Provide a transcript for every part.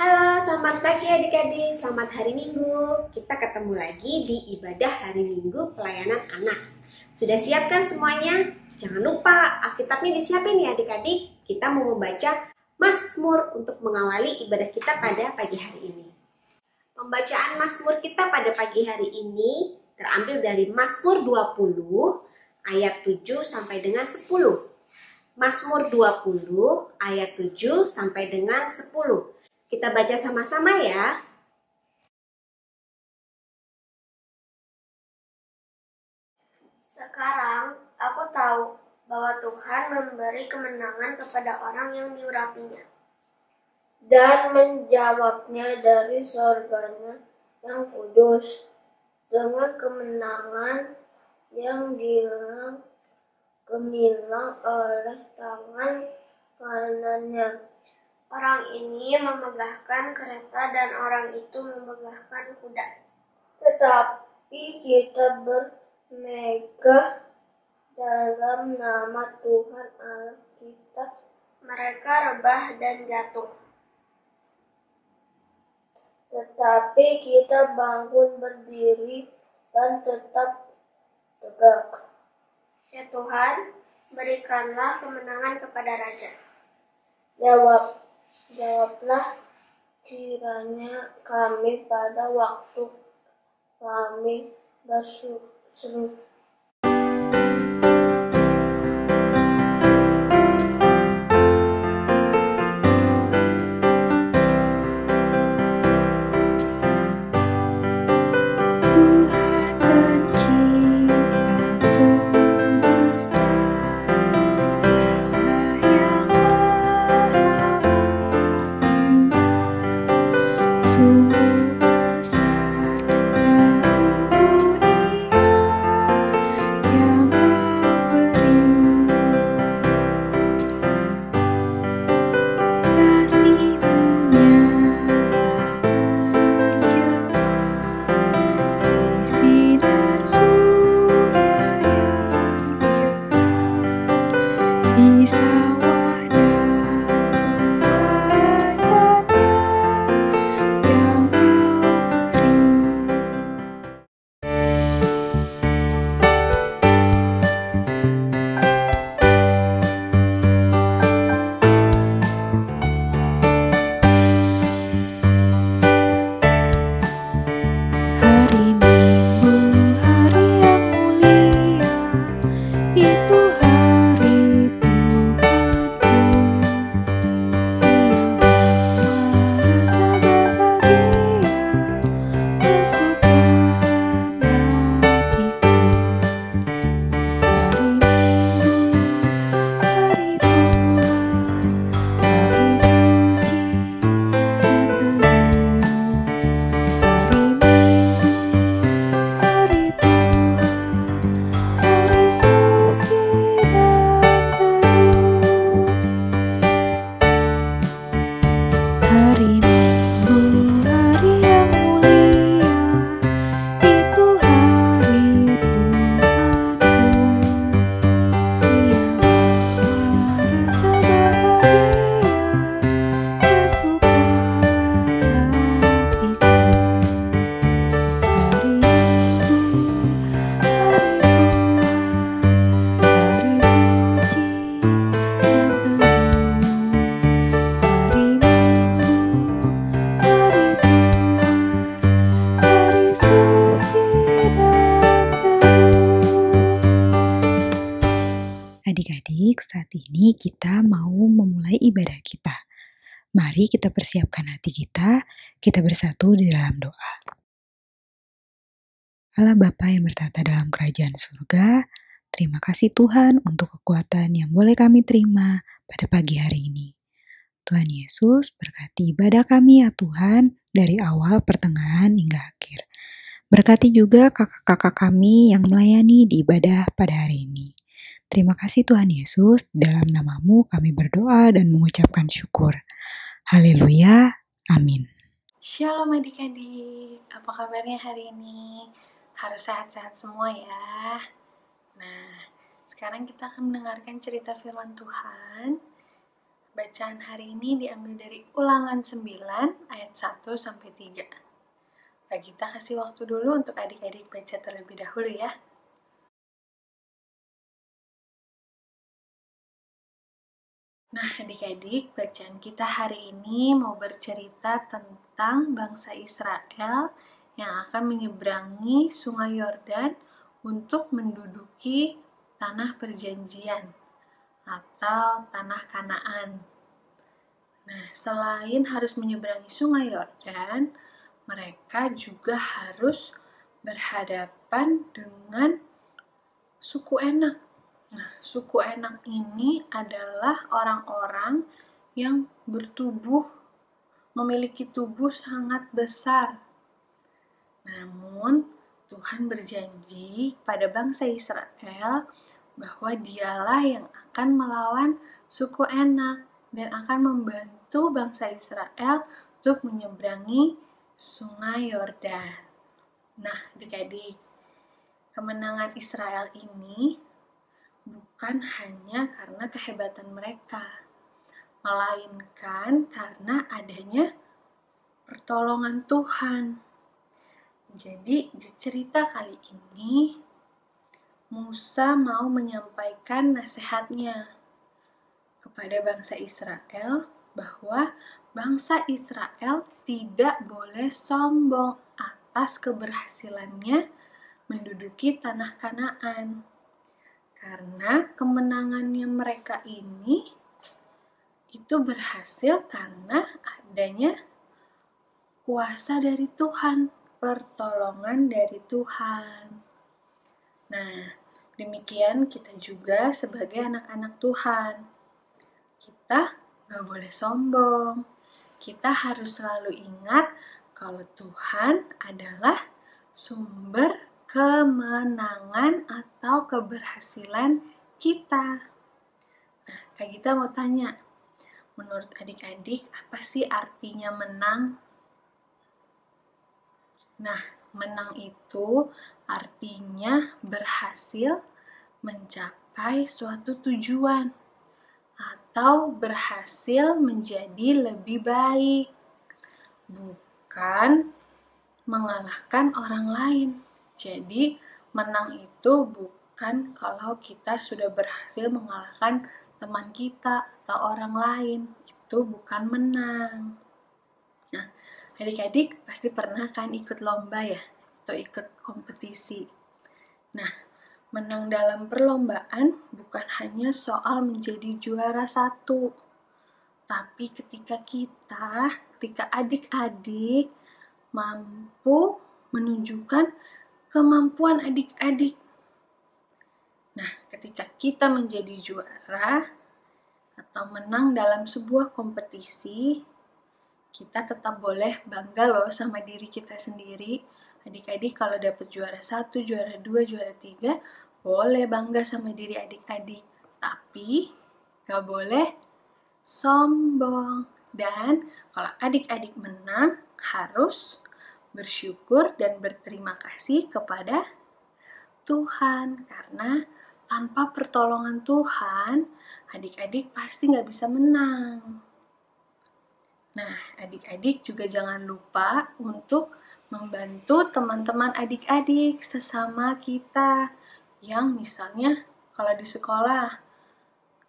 Halo, selamat pagi adik-adik, selamat hari Minggu. Kita ketemu lagi di ibadah hari Minggu pelayanan anak. Sudah siapkan semuanya? Jangan lupa Alkitabnya disiapin ya adik-adik. Kita mau membaca Mazmur untuk mengawali ibadah kita pada pagi hari ini. Pembacaan Mazmur kita pada pagi hari ini terambil dari Mazmur 20 ayat 7 sampai dengan 10. Mazmur 20 ayat 7 sampai dengan 10. Kita baca sama-sama ya. Sekarang aku tahu bahwa Tuhan memberi kemenangan kepada orang yang diurapinya dan menjawabnya dari surganya yang kudus dengan kemenangan yang gemilang oleh tangan kanannya. Orang ini memegahkan kereta dan orang itu memegahkan kuda. Tetapi kita bermegah dalam nama Tuhan Allah kita. Mereka rebah dan jatuh. Tetapi kita bangun berdiri dan tetap tegak. Ya Tuhan, berikanlah kemenangan kepada Raja. Jawablah kiranya kami pada waktu kami berseru. Adik-adik, saat ini kita mau memulai ibadah kita. Mari kita persiapkan hati kita bersatu di dalam doa. Allah Bapa yang bertata dalam kerajaan surga, terima kasih Tuhan untuk kekuatan yang boleh kami terima pada pagi hari ini. Tuhan Yesus, berkati ibadah kami ya Tuhan, dari awal, pertengahan, hingga akhir. Berkati juga kakak-kakak kami yang melayani di ibadah pada hari ini. Terima kasih Tuhan Yesus, dalam nama-Mu kami berdoa dan mengucapkan syukur. Haleluya, amin. Shalom adik-adik, apa kabarnya hari ini? Harus sehat-sehat semua ya. Nah, sekarang kita akan mendengarkan cerita firman Tuhan Bacaan hari ini diambil dari Ulangan 9 ayat 1-3. Kak Gita kasih waktu dulu untuk adik-adik baca terlebih dahulu ya. Nah, adik-adik, bacaan kita hari ini mau bercerita tentang bangsa Israel yang akan menyeberangi Sungai Yordan untuk menduduki tanah perjanjian atau tanah Kanaan. Nah, selain harus menyeberangi Sungai Yordan, mereka juga harus berhadapan dengan suku Enak. Nah, suku Enak ini adalah orang-orang yang memiliki tubuh sangat besar. Namun, Tuhan berjanji pada bangsa Israel bahwa dialah yang akan melawan suku Enak dan akan membantu bangsa Israel untuk menyeberangi Sungai Yordan. Nah, adik-adik, kemenangan Israel ini bukan hanya karena kehebatan mereka, melainkan karena adanya pertolongan Tuhan. Jadi, di cerita kali ini, Musa mau menyampaikan nasihatnya kepada bangsa Israel bahwa bangsa Israel tidak boleh sombong atas keberhasilannya menduduki tanah Kanaan. Karena kemenangannya mereka ini itu berhasil karena adanya kuasa dari Tuhan, pertolongan dari Tuhan. Nah, demikian kita juga sebagai anak-anak Tuhan. Kita gak boleh sombong. Kita harus selalu ingat kalau Tuhan adalah sumber kemenangan atau keberhasilan kita. Nah, Kak Gita mau tanya, menurut adik-adik apa sih artinya menang? Nah, menang itu artinya berhasil mencapai suatu tujuan atau berhasil menjadi lebih baik, bukan mengalahkan orang lain. Jadi, menang itu bukan kalau kita sudah berhasil mengalahkan teman kita atau orang lain. Itu bukan menang. Nah, adik-adik pasti pernah kan ikut lomba ya, atau ikut kompetisi. Nah, menang dalam perlombaan bukan hanya soal menjadi juara satu, tapi ketika adik-adik mampu menunjukkan kemampuan adik-adik. Nah, ketika kita menjadi juara atau menang dalam sebuah kompetisi, kita tetap boleh bangga loh sama diri kita sendiri. Adik-adik kalau dapat juara 1, juara 2, juara 3, boleh bangga sama diri adik-adik. Tapi gak boleh sombong. Dan kalau adik-adik menang, harus bersyukur dan berterima kasih kepada Tuhan. Karena tanpa pertolongan Tuhan, adik-adik pasti gak bisa menang. Nah, adik-adik juga jangan lupa untuk membantu teman-teman adik-adik sesama kita. Yang misalnya kalau di sekolah,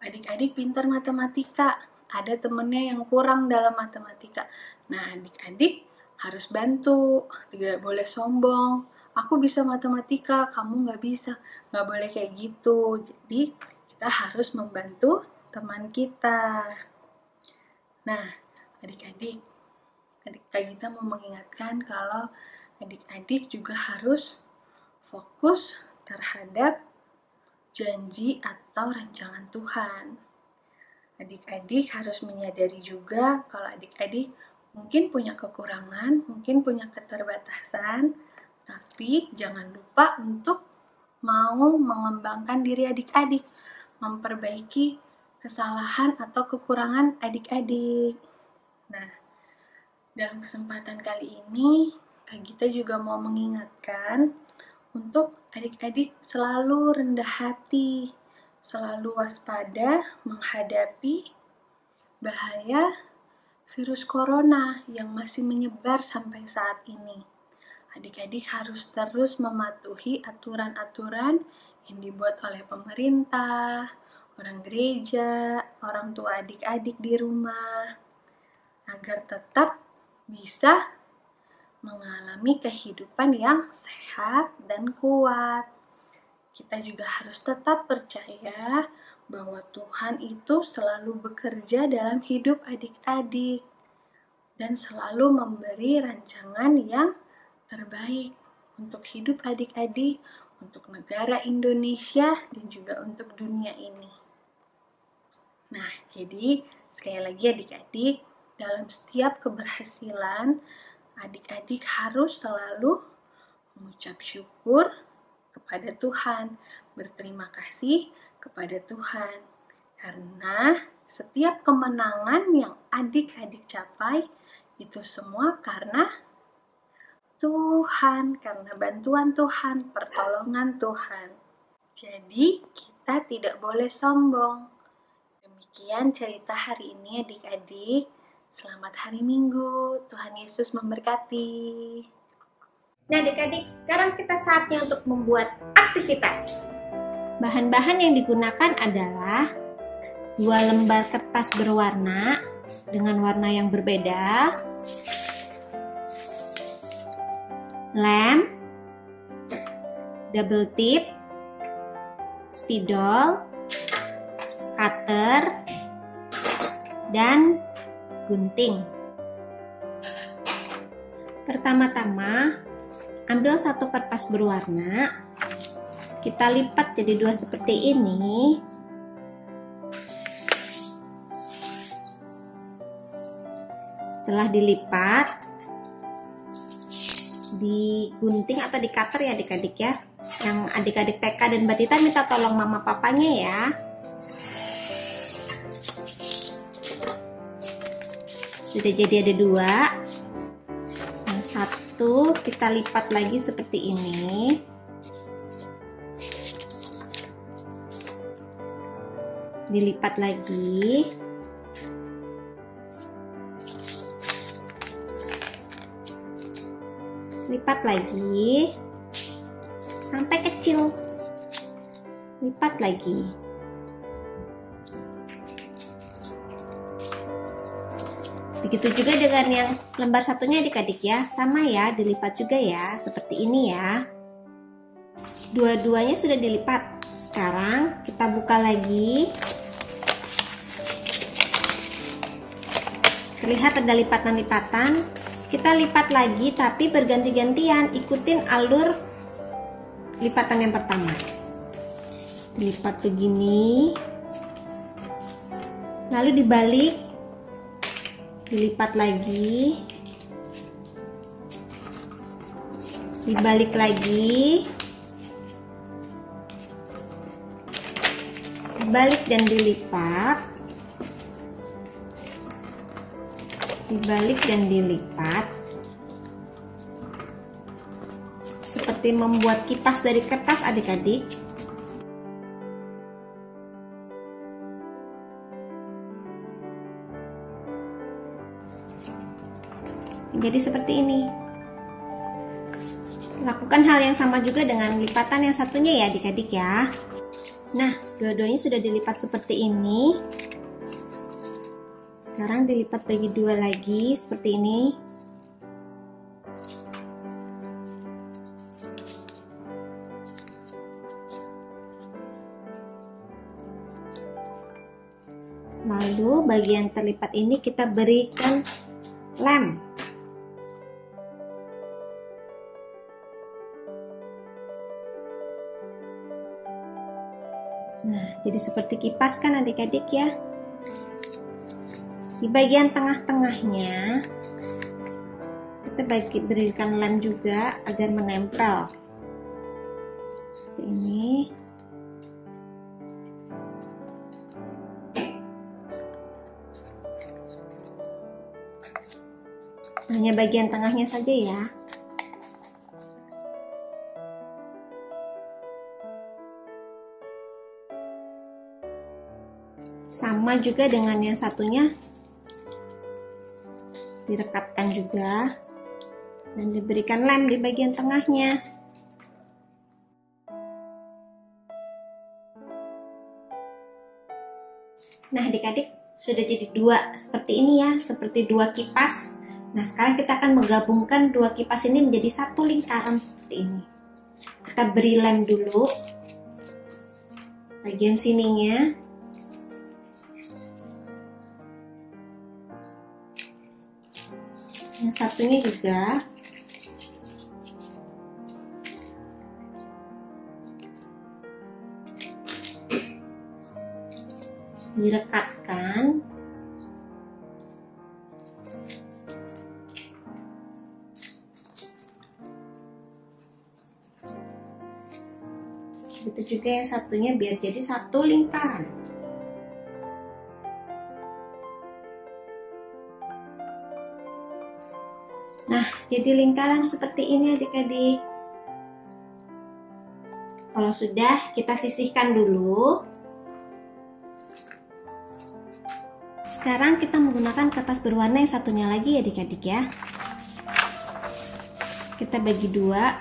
adik-adik pintar matematika, ada temennya yang kurang dalam matematika. Nah, adik-adik harus bantu, tidak boleh sombong. Aku bisa matematika, kamu nggak bisa. Nggak boleh kayak gitu. Jadi, kita harus membantu teman kita. Nah, adik-adik, Kak Gita mau mengingatkan kalau adik-adik juga harus fokus terhadap janji atau rancangan Tuhan. Adik-adik harus menyadari juga kalau adik-adik mungkin punya kekurangan, mungkin punya keterbatasan, tapi jangan lupa untuk mau mengembangkan diri adik-adik, memperbaiki kesalahan atau kekurangan adik-adik. Nah, dalam kesempatan kali ini, Kak Gita juga mau mengingatkan untuk adik-adik selalu rendah hati, selalu waspada menghadapi bahaya virus corona yang masih menyebar sampai saat ini. Adik-adik harus terus mematuhi aturan-aturan yang dibuat oleh pemerintah, orang gereja, orang tua adik-adik di rumah, agar tetap bisa mengalami kehidupan yang sehat dan kuat. Kita juga harus tetap percaya bahwa Tuhan itu selalu bekerja dalam hidup adik-adik dan selalu memberi rancangan yang terbaik untuk hidup adik-adik, untuk negara Indonesia, dan juga untuk dunia ini. Nah, jadi sekali lagi adik-adik, dalam setiap keberhasilan, adik-adik harus selalu mengucap syukur kepada Tuhan, berterima kasih kepada Tuhan. Karena setiap kemenangan yang adik-adik capai, itu semua karena Tuhan, karena bantuan Tuhan, pertolongan Tuhan. Jadi kita tidak boleh sombong. Demikian cerita hari ini adik-adik. Selamat hari Minggu, Tuhan Yesus memberkati. Nah adik-adik, sekarang kita saatnya untuk membuat aktivitas. Bahan-bahan yang digunakan adalah 2 lembar kertas berwarna dengan warna yang berbeda, lem, double tip, spidol, cutter, dan gunting. Pertama-tama, ambil 1 kertas berwarna, kita lipat jadi 2 seperti ini. Setelah dilipat, digunting atau di cutter ya adik-adik ya. Yang adik-adik TK dan Mbak Tita minta tolong mama papanya ya. Sudah jadi ada 2. Yang 1 kita lipat lagi seperti ini. Dilipat lagi. Lipat lagi sampai kecil. Lipat lagi. Begitu juga dengan yang lembar satunya adik-adik ya. Sama ya, dilipat juga ya, seperti ini ya. Dua-duanya sudah dilipat. Sekarang kita buka lagi. Terlihat ada lipatan-lipatan. Kita lipat lagi tapi berganti-gantian, ikutin alur lipatan yang pertama. Dilipat begini, lalu dibalik, dilipat lagi, dibalik lagi, dibalik dan dilipat, dibalik dan dilipat, seperti membuat kipas dari kertas adik-adik. Jadi seperti ini. Lakukan hal yang sama juga dengan lipatan yang satunya ya adik-adik ya. Nah, dua-duanya sudah dilipat seperti ini. Sekarang dilipat bagi 2 lagi seperti ini. Lalu bagian terlipat ini kita berikan lem. Nah, jadi seperti kipas kan adik-adik ya. Di bagian tengah-tengahnya kita berikan lem juga agar menempel. Seperti ini. Hanya bagian tengahnya saja ya. Sama juga dengan yang satunya, direkatkan juga dan diberikan lem di bagian tengahnya. Nah adik-adik, sudah jadi dua seperti ini ya, seperti dua kipas. Nah sekarang kita akan menggabungkan dua kipas ini menjadi satu lingkaran seperti ini. Kita beri lem dulu bagian sininya. Yang satunya juga. Direkatkan. Begitu juga yang satunya biar jadi satu lingkaran. Nah, jadi lingkaran seperti ini adik-adik. Kalau sudah, kita sisihkan dulu. Sekarang kita menggunakan kertas berwarna yang satunya lagi ya adik-adik ya. Kita bagi dua.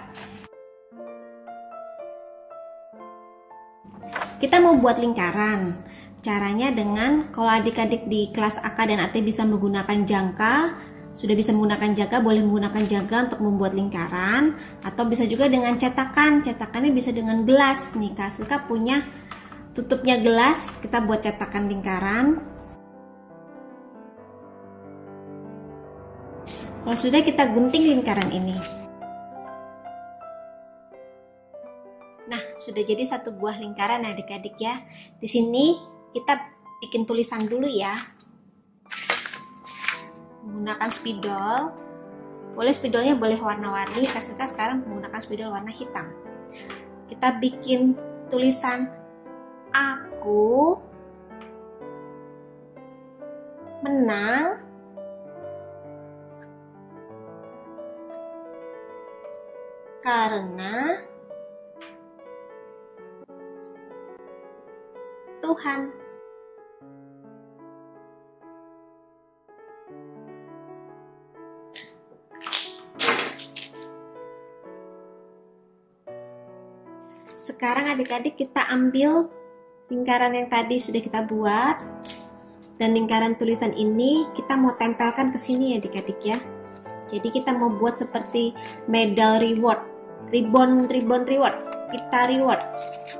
Kita mau buat lingkaran. Caranya dengan, kalau adik-adik di kelas AK dan AT bisa menggunakan jangka, sudah bisa menggunakan jangka, boleh menggunakan jangka untuk membuat lingkaran. Atau bisa juga dengan cetakan. Cetakannya bisa dengan gelas. Nih Kak Silka punya tutupnya gelas, kita buat cetakan lingkaran. Kalau sudah, kita gunting lingkaran ini. Nah, sudah jadi satu buah lingkaran adik-adik ya. Di sini kita bikin tulisan dulu ya. Menggunakan spidol. Boleh spidolnya boleh warna-warni, Kak sekarang menggunakan spidol warna hitam. Kita bikin tulisan aku menang karena Tuhan. Sekarang adik-adik kita ambil lingkaran yang tadi sudah kita buat dan lingkaran tulisan ini kita mau tempelkan ke sini adik-adik ya. Jadi kita mau buat seperti medal reward. Ribbon reward, pita reward.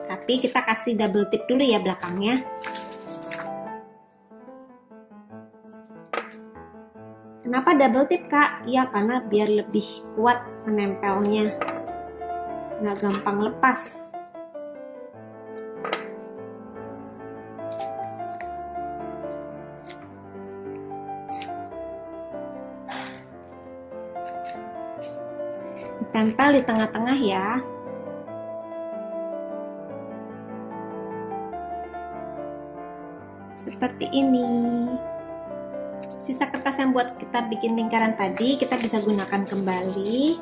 Tapi kita kasih double tip dulu ya belakangnya. Kenapa double tip Kak? Ya karena biar lebih kuat menempelnya, nggak gampang lepas. Tempel di tengah-tengah ya. Seperti ini. Sisa kertas yang buat kita bikin lingkaran tadi kita bisa gunakan kembali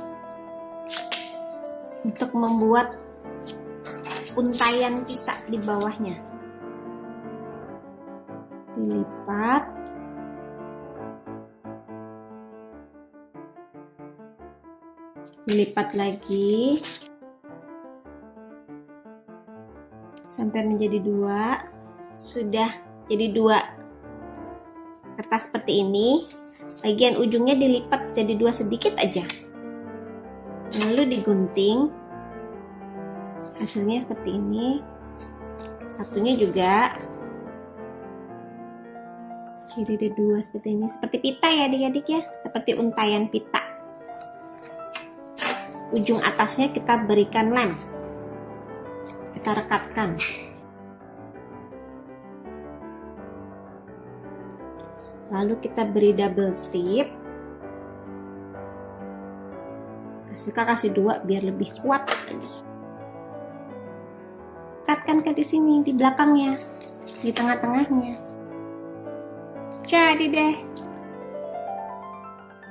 untuk membuat untayan pita di bawahnya. Dilipat. Dilipat lagi sampai menjadi dua. Sudah jadi dua kertas seperti ini. Bagian ujungnya dilipat jadi dua sedikit aja, lalu digunting. Hasilnya seperti ini. Satunya juga jadi ada dua seperti ini, seperti pita ya adik-adik ya, seperti untayan pita. Ujung atasnya kita berikan lem, kita rekatkan. Lalu kita beri double tip. Kasih dua biar lebih kuat lagi. Rekatkan ke di sini, di belakangnya, di tengah-tengahnya. Jadi deh.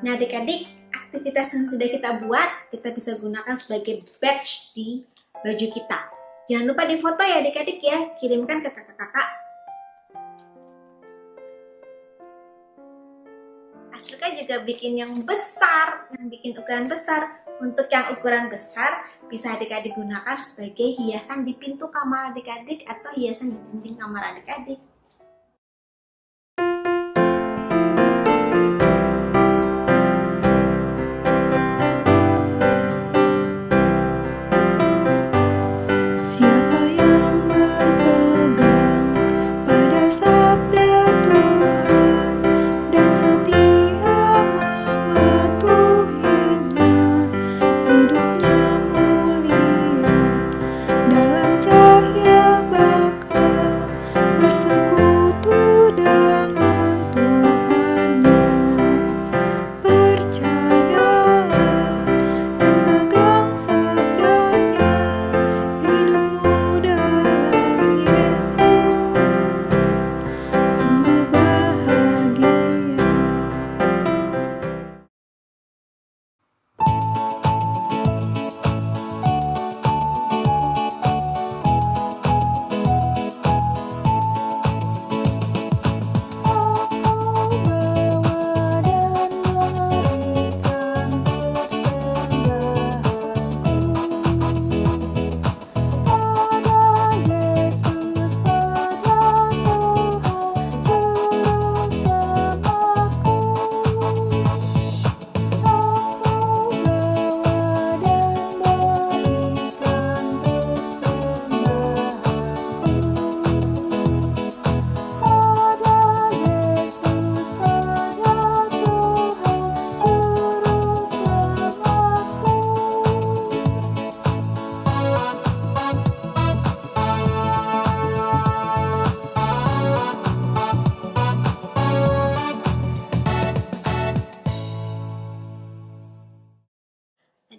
Nah adik-adik, aktivitas yang sudah kita buat, kita bisa gunakan sebagai badge di baju kita. Jangan lupa difoto ya adik-adik ya, kirimkan ke kakak-kakak. Aslika juga bikin yang besar, yang bikin ukuran besar. Untuk yang ukuran besar bisa adik-adik gunakan sebagai hiasan di pintu kamar adik-adik atau hiasan di dinding kamar adik-adik. Siapa yang berpegang pada sabda Tuhan dan setia mematuhinya, hidupnya mulia dalam cahaya bakal bersekutu dengan Tuhannya. Percayalah dan pegang sabdanya, hidupmu dalam Yesus sungguh bahagia.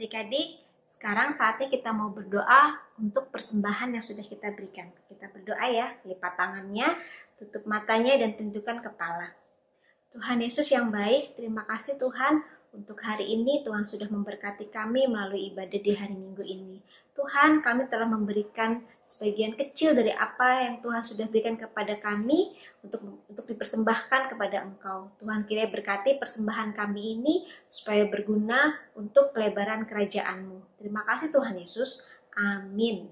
Adik-adik, sekarang saatnya kita mau berdoa untuk persembahan yang sudah kita berikan. Kita berdoa ya, lipat tangannya, tutup matanya, dan tundukkan kepala. Tuhan Yesus yang baik, terima kasih Tuhan untuk hari ini. Tuhan sudah memberkati kami melalui ibadah di hari Minggu ini. Tuhan, kami telah memberikan sebagian kecil dari apa yang Tuhan sudah berikan kepada kami untuk dipersembahkan kepada Engkau. Tuhan kiranya berkati persembahan kami ini supaya berguna untuk pelebaran kerajaan-Mu. Terima kasih Tuhan Yesus. Amin.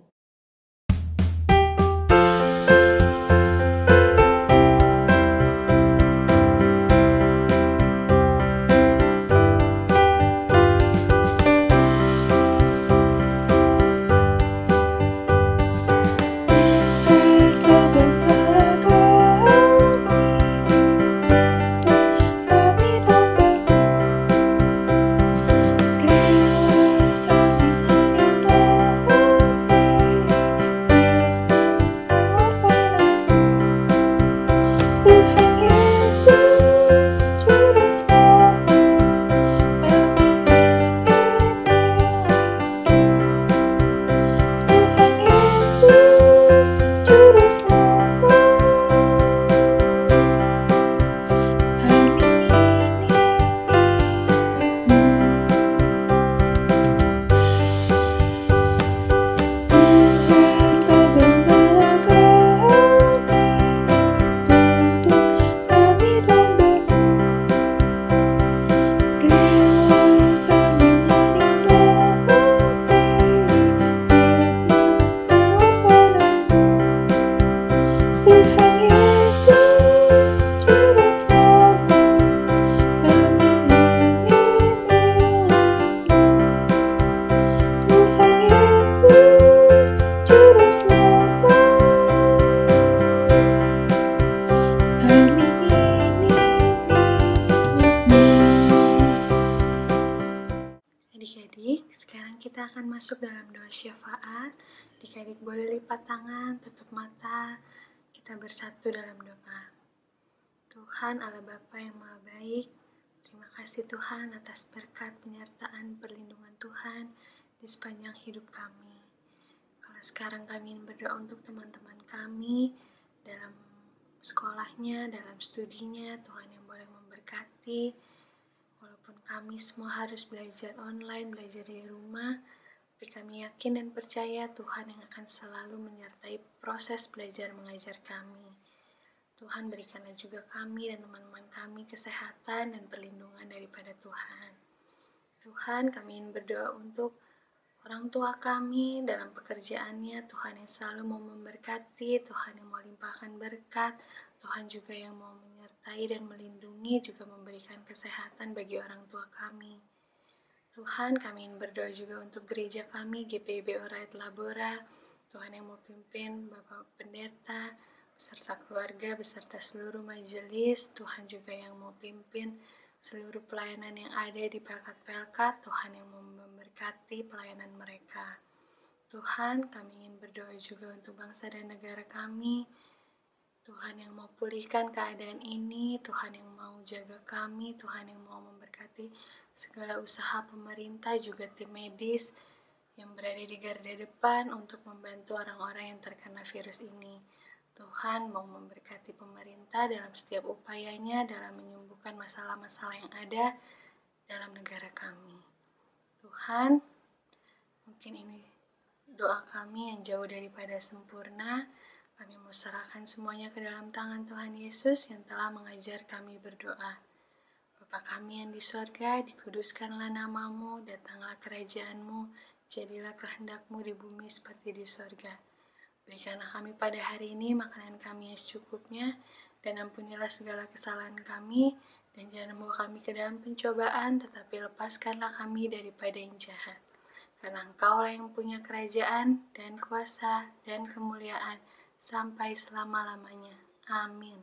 Adik-adik, sekarang kita akan masuk dalam doa syafaat. Adik-adik boleh lipat tangan, tutup mata. Kita bersatu dalam doa. Tuhan Allah Bapa yang Maha Baik, terima kasih Tuhan atas berkat penyertaan perlindungan Tuhan di sepanjang hidup kami. Kalau sekarang kami ingin berdoa untuk teman-teman kami dalam sekolahnya, dalam studinya, Tuhan yang boleh memberkati. Walaupun kami semua harus belajar online, belajar di rumah, tapi kami yakin dan percaya Tuhan yang akan selalu menyertai proses belajar mengajar kami. Tuhan berikanlah juga kami dan teman-teman kami kesehatan dan perlindungan daripada Tuhan. Tuhan, kami ingin berdoa untuk orang tua kami dalam pekerjaannya. Tuhan yang selalu mau memberkati, Tuhan yang mau limpahkan berkat, Tuhan juga yang mau menyertai dan melindungi, juga memberikan kesehatan bagi orang tua kami. Tuhan, kami ingin berdoa juga untuk gereja kami, GPIB Oraet Labora. Tuhan yang mau pimpin Bapak Pendeta, beserta keluarga, beserta seluruh majelis. Tuhan juga yang mau pimpin seluruh pelayanan yang ada di pelkat-pelkat. Tuhan yang mau memberkati pelayanan mereka. Tuhan, kami ingin berdoa juga untuk bangsa dan negara kami. Tuhan yang mau pulihkan keadaan ini, Tuhan yang mau jaga kami, Tuhan yang mau memberkati segala usaha pemerintah, juga tim medis yang berada di garda depan untuk membantu orang-orang yang terkena virus ini. Tuhan mau memberkati pemerintah dalam setiap upayanya dalam menyembuhkan masalah-masalah yang ada dalam negara kami. Tuhan, mungkin ini doa kami yang jauh daripada sempurna. Kami mau serahkan semuanya ke dalam tangan Tuhan Yesus yang telah mengajar kami berdoa. Bapa kami yang di sorga, dikuduskanlah namamu, datanglah kerajaanmu, jadilah kehendak-Mu di bumi seperti di sorga. Berikanlah kami pada hari ini makanan kami yang secukupnya, dan ampunilah segala kesalahan kami, dan jangan membawa kami ke dalam pencobaan, tetapi lepaskanlah kami daripada yang jahat. Karena Engkaulah yang punya kerajaan, dan kuasa, dan kemuliaan, sampai selama-lamanya. Amin.